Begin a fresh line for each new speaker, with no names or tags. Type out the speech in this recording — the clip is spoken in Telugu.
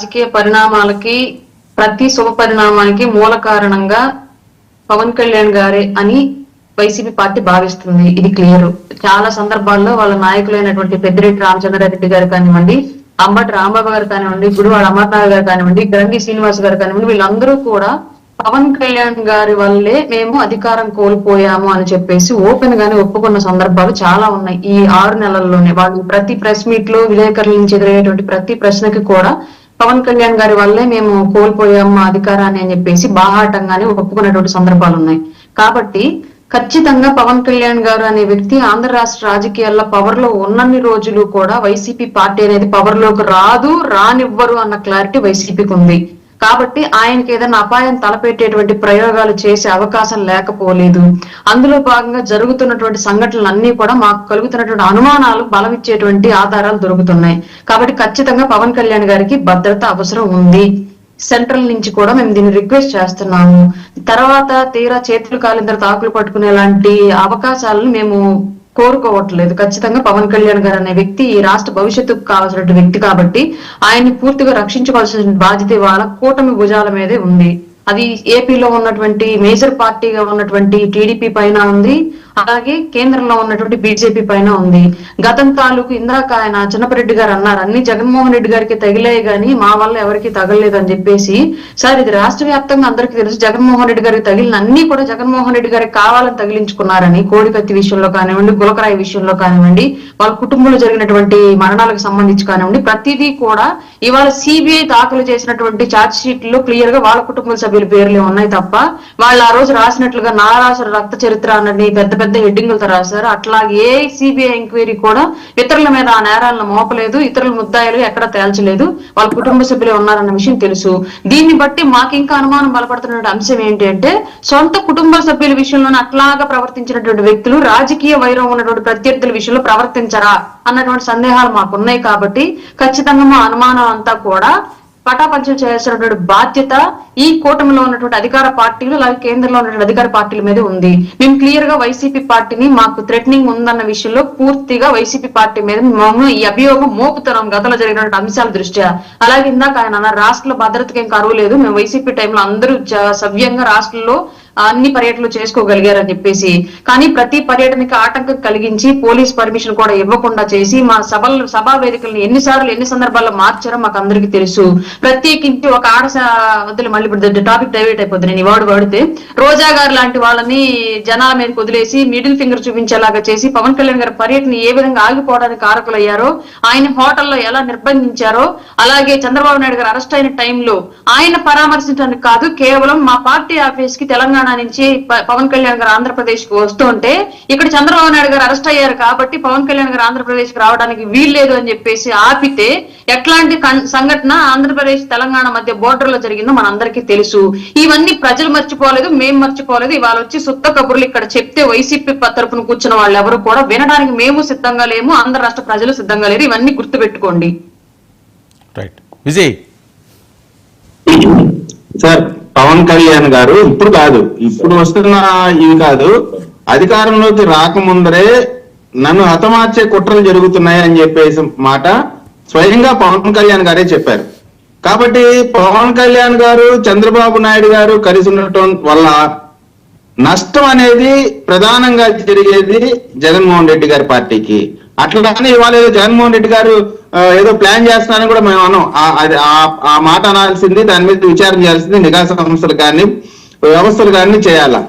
రాజకీయ పరిణామాలకి ప్రతి శుభ పరిణామానికి మూల కారణంగా పవన్ కళ్యాణ్ గారే అని వైసీపీ పార్టీ భావిస్తుంది. ఇది క్లియర్. చాలా సందర్భాల్లో వాళ్ళ నాయకులైనటువంటి పెద్దిరెడ్డి రామచంద్రారెడ్డి గారు కానివ్వండి, అంబటి రాంబాబు గారు కానివ్వండి, గుడివాడ అమర్నాథ్ గారు కానివ్వండి, గంగి శ్రీనివాస్ గారు కానివ్వండి, వీళ్ళందరూ కూడా పవన్ కళ్యాణ్ గారి వల్లే మేము అధికారం కోల్పోయాము అని చెప్పేసి ఓపెన్ గానే ఒప్పుకున్న సందర్భాలు చాలా ఉన్నాయి. ఈ 6 నెలల్లోనే వాళ్ళు ప్రతి ప్రెస్ మీట్ లో విలేకరుల నుంచి ఎదురయ్యేటువంటి ప్రతి ప్రశ్నకి కూడా పవన్ కళ్యాణ్ గారి వల్లే మేము కోల్పోయాము మా అధికారాన్ని అని చెప్పేసి బాహాటంగానే ఒప్పుకున్నటువంటి సందర్భాలు ఉన్నాయి. కాబట్టి ఖచ్చితంగా పవన్ కళ్యాణ్ గారు అనే వ్యక్తి ఆంధ్ర రాష్ట్ర రాజకీయాల్లో పవర్ లో ఉన్నన్ని రోజులు కూడా వైసీపీ పార్టీ అనేది పవర్ లోకి రాదు, రానివ్వరు అన్న క్లారిటీ వైసీపీకి ఉంది. కాబట్టి ఆయనకి ఏదైనా అపాయం తలపెట్టేటువంటి ప్రయోగాలు చేసే అవకాశం లేకపోలేదు. అందులో భాగంగా జరుగుతున్నటువంటి సంఘటనలన్నీ కూడా మాకు కలుగుతున్నటువంటి అనుమానాలు బలమిచ్చేటువంటి ఆధారాలు దొరుకుతున్నాయి. కాబట్టి ఖచ్చితంగా పవన్ కళ్యాణ్ గారికి భద్రత అవసరం ఉంది. సెంట్రల్ నుంచి కూడా మేము దీన్ని రిక్వెస్ట్ చేస్తున్నాము. తర్వాత తీరా చేతులు కాలిన తర్వాత ఆకులు పట్టుకునే లాంటి అవకాశాలను మేము కోరుకోవట్లేదు. ఖచ్చితంగా పవన్ కళ్యాణ్ గారు అనే వ్యక్తి ఈ రాష్ట్ర భవిష్యత్తుకు కావాల్సిన వ్యక్తి కాబట్టి ఆయన్ని పూర్తిగా రక్షించుకోవాల్సిన బాధ్యత వాళ్ళ కూటమి భుజాల మీదే ఉంది. అది ఏపీలో ఉన్నటువంటి మేజర్ పార్టీగా ఉన్నటువంటి టీడీపీ పైన ఉంది, అలాగే కేంద్రంలో ఉన్నటువంటి బీజేపీ పైన ఉంది. గతం తాలూకు ఇందాక ఆయన చిన్నపరెడ్డి గారు అన్నారు, అన్ని జగన్మోహన్ రెడ్డి గారికి తగిలాయి గానీ మా వల్ల ఎవరికి తగలేదు అని చెప్పేసి. సార్, ఇది రాష్ట్ర వ్యాప్తంగా అందరికీ తెలుసు. జగన్మోహన్ రెడ్డి గారికి తగిలిన అన్ని కూడా జగన్మోహన్ రెడ్డి గారికి కావాలని తగిలించుకున్నారని. కోడికత్తి విషయంలో కానివ్వండి, గులకరాయి విషయంలో కానివ్వండి, వాళ్ళ కుటుంబంలో జరిగినటువంటి మరణాలకు సంబంధించి కానివ్వండి, ప్రతిదీ కూడా ఇవాళ సిబిఐ దాఖలు చేసినటువంటి ఛార్జ్ షీట్ లో క్లియర్ గా వాళ్ళ కుటుంబ సభ్యుల పేర్లే ఉన్నాయి తప్ప వాళ్ళు ఆ రోజు రాసినట్లుగా నారాసుర రక్త చరిత్ర అన్నది పెద్ద పెద్ద హెడ్డింగులతో రాశారు. అట్లాగే ఏ సిబిఐ ఎంక్వైరీ కూడా ఇతరుల మీద ఆ నేరాలను మోపలేదు, ఇతరుల ముద్దాయిలు ఎక్కడ తేల్చలేదు, వాళ్ళ కుటుంబ సభ్యులే ఉన్నారన్న విషయం తెలుసు. దీన్ని బట్టి మాకు ఇంకా అనుమానం బలపడుతున్న అంశం ఏంటి అంటే, సొంత కుటుంబ సభ్యుల విషయంలోనే అట్లాగా ప్రవర్తించినటువంటి వ్యక్తులు రాజకీయ వైరం ఉన్నటువంటి ప్రత్యర్థుల విషయంలో ప్రవర్తించరా అన్నటువంటి సందేహాలు మాకున్నాయి. కాబట్టి ఖచ్చితంగా మా అనుమానం అంతా కూడా పటాపంచలు చేయాల్సినటువంటి బాధ్యత ఈ కూటమిలో ఉన్నటువంటి అధికార పార్టీలు, అలాగే కేంద్రంలో ఉన్నటువంటి అధికార పార్టీల మీద ఉంది. మేము క్లియర్ గా వైసీపీ పార్టీని మాకు థ్రెటనింగ్ ఉందన్న విషయంలో పూర్తిగా వైసీపీ పార్టీ మీద మేము ఈ అభియోగం మోపుతున్నాం గతంలో జరిగినటువంటి అంశాల దృష్ట్యా. అలాగే ఇందాక ఆయన రాష్ట్రంలో భద్రతకి ఏం కరువు లేదు, మేము వైసీపీ టైంలో అందరూ సవ్యంగా రాష్ట్రంలో అన్ని పర్యటనలు చేసుకోగలిగారని చెప్పేసి. కానీ ప్రతి పర్యటనకి ఆటంకం కలిగించి పోలీస్ పర్మిషన్ కూడా ఇవ్వకుండా చేసి మా సభా వేదికలను ఎన్ని సందర్భాల్లో మార్చారో మాకు అందరికీ తెలుసు. ప్రత్యేకించి ఒక వదిలి మళ్ళీ ఇప్పుడు టాపిక్ డైవర్ట్ అయిపోతుంది. నేను వాడు వాడితే రోజా గారు లాంటి వాళ్ళని జనాల మీదకి వదిలేసి మిడిల్ ఫింగర్ చూపించేలాగా చేసి పవన్ కళ్యాణ్ గారి పర్యటన ఏ విధంగా ఆగిపోవడానికి కారకులయ్యారో, ఆయన హోటల్లో ఎలా నిర్బంధించారో, అలాగే చంద్రబాబు నాయుడు గారు అరెస్ట్ అయిన టైంలో ఆయన పరామర్శించడానికి కాదు, కేవలం మా పార్టీ ఆఫీస్ కి తెలంగాణ నుంచి పవన్ కళ్యాణ్ గారు ఆంధ్రప్రదేశ్ కు వస్తుంటే ఇక్కడ చంద్రబాబు నాయుడు గారు అరెస్ట్ అయ్యారు కాబట్టి పవన్ కళ్యాణ్ గారు ఆంధ్రప్రదేశ్ కి రావడానికి వీల్లేదు అని చెప్పేసి ఆపితే ఎట్లాంటి సంఘటన ఆంధ్రప్రదేశ్ తెలంగాణ మధ్య బోర్డర్ లో జరిగిందో మనందరికీ తెలుసు. ఇవన్నీ ప్రజలు మర్చిపోలేదు, మేం మర్చిపోలేదు. ఇవాళ వచ్చి సుత్త కబుర్లు ఇక్కడ చెప్తే వైసీపీ తరపున కూర్చున్న వాళ్ళు ఎవరు కూడా వినడానికి మేము సిద్ధంగా లేము, ఆంధ్ర రాష్ట్ర ప్రజలు సిద్ధంగా లేరు. ఇవన్నీ గుర్తుపెట్టుకోండి.
విజయ్
సార్, పవన్ కళ్యాణ్ గారు ఇప్పుడు కాదు, ఇప్పుడు వస్తున్న ఇవి కాదు, అధికారంలోకి రాకముందరే నన్ను హతమార్చే కుట్రలు జరుగుతున్నాయి అని చెప్పేసి మాట స్వయంగా పవన్ కళ్యాణ్ గారే చెప్పారు. కాబట్టి పవన్ కళ్యాణ్ గారు చంద్రబాబు నాయుడు గారు కలిసి ఉండటం వల్ల నష్టం అనేది ప్రధానంగా జరిగేది జగన్మోహన్ రెడ్డి గారి పార్టీకి. అట్లానే ఇవాళ జగన్మోహన్ రెడ్డి గారు ఏదో ప్లాన్ చేస్తున్నారని కూడా మేము అన్నాం. ఆ మాట అనాల్సింది, దాని మీద విచారణ చేయాల్సింది నిఘా సంస్థలు కానీ వ్యవస్థలు కానీ చేయాలా.